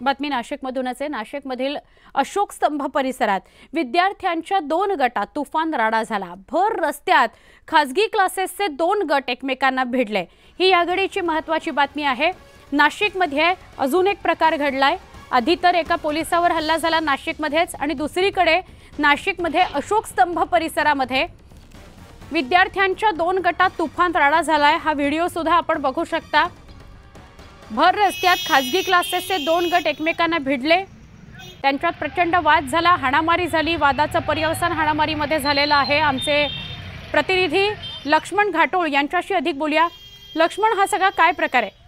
बातमी नाशिकमधूनच आहे। नाशिकमधील अशोक स्तंभ परिसरात विद्यार्थ्यांच्या 2 गटात तुफान राडा झाला। भर रस्त्यात खासगी क्लासेसचे 2 गट एकमेकांना भिडले। ही या घडीची महत्त्वाची बातमी आहे। नाशिकमध्ये अजून एक प्रकार घडलाय। आधी तर एका पोलिसावर हल्ला झाला नाशिकमध्येच आणि दुसरीकडे नाशिकमध्ये अशोक स्तंभ परिसरामध्ये विद्यार्थ्यांच्या 2 गटात तुफान राडा झालाय। हा व्हिडिओ सुद्धा आपण बघू शकता। भर रस्त्यात खासगी क्लासेसचे 2 गट एकमेकांना भिडले। त्यांच्यात प्रचंड वाद झाला, हाणामारी झाली। वादाचं पर्यवसान हाणामारीमध्ये झालेलं आहे। आमचे प्रतिनिधी लक्ष्मण घाटोळ यांच्याशी अधिक बोलूया। लक्ष्मण, हा सगळा काय प्रकार आहे?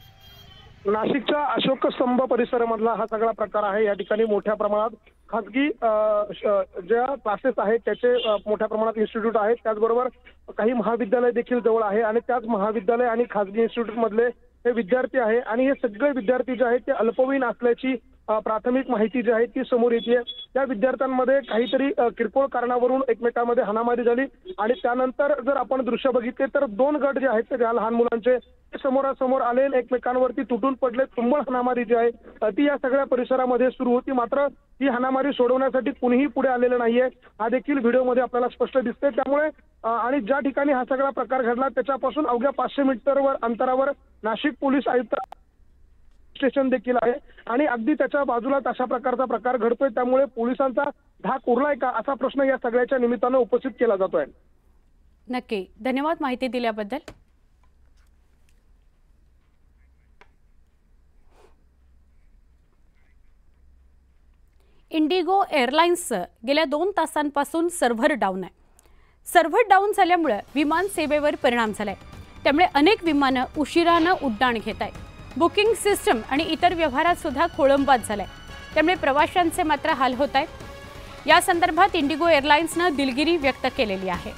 नाशिकच्या अशोक स्तंभ परिसरामधला हा सगळा प्रकार आहे। या ठिकाणी मोठ्या प्रमाणात खासगी ज्या क्लासेस आहेत त्याचे मोठ्या प्रमाणात इन्स्टिट्यूट आहेत, त्याचबरोबर काही महाविद्यालय देखील जवळ आहे आणि त्याच महाविद्यालय आणि खासगी इन्स्टिट्यूट मधले हे विद्यार्थी आहे आणि हे सगळे विद्यार्थी जे आहेत ते अल्पवयीन असल्याची प्राथमिक माहिती जी आहे ती समोर येते। त्या विद्यार्थ्यांमध्ये काहीतरी किरकोळ कारणावरून एकमेकांमध्ये हाणामारी झाली आणि त्यानंतर जर आपण दृश्य बघितले तर 2 गट जे आहेत ते लहान मुलांचे समोरासमोर आले, एकमेकांवरती तुटून पडले। तुंबळ हाणामारी जी आहे ती या सगळ्या परिसरामध्ये सुरू होती। मात्र ही हाणामारी सोडवण्यासाठी कुणीही पुढे आलेलं नाहीये, हा देखील व्हिडिओमध्ये आपल्याला स्पष्ट दिसते। त्यामुळे आणि ज्या ठिकाणी हा सगळा प्रकार घडला त्याच्यापासून अवघ्या 500 मीटरवर अंतरावर नाशिक पोलीस आयुक्त स्टेशन देखील आहे आणि अगदी त्याच्या बाजूलाच अशा प्रकारचा प्रकार घडतोय। त्यामुळे पोलिसांचा धाक उरलाय का असा प्रश्न या सगळ्याच्या निमित्तानं उपस्थित केला जातोय। नक्की, धन्यवाद माहिती दिल्याबद्दल। इंडिगो एअरलाइन्सचं गेल्या 2 तासांपासून सर्व्हर डाऊन आहे। सर्व्हर डाऊन झाल्यामुळे विमान सेवेवर परिणाम झालाय। त्यामुळे अनेक विमानं उशिरानं उड्डाण घेत आहेत। बुकिंग सिस्टम आणि इतर व्यवहारात सुद्धा खोळंबात झालाय। त्यामुळे प्रवाशांचे मात्र हाल होत आहेत। या संदर्भात इंडिगो एअरलाइन्सनं दिलगिरी व्यक्त केलेली आहे।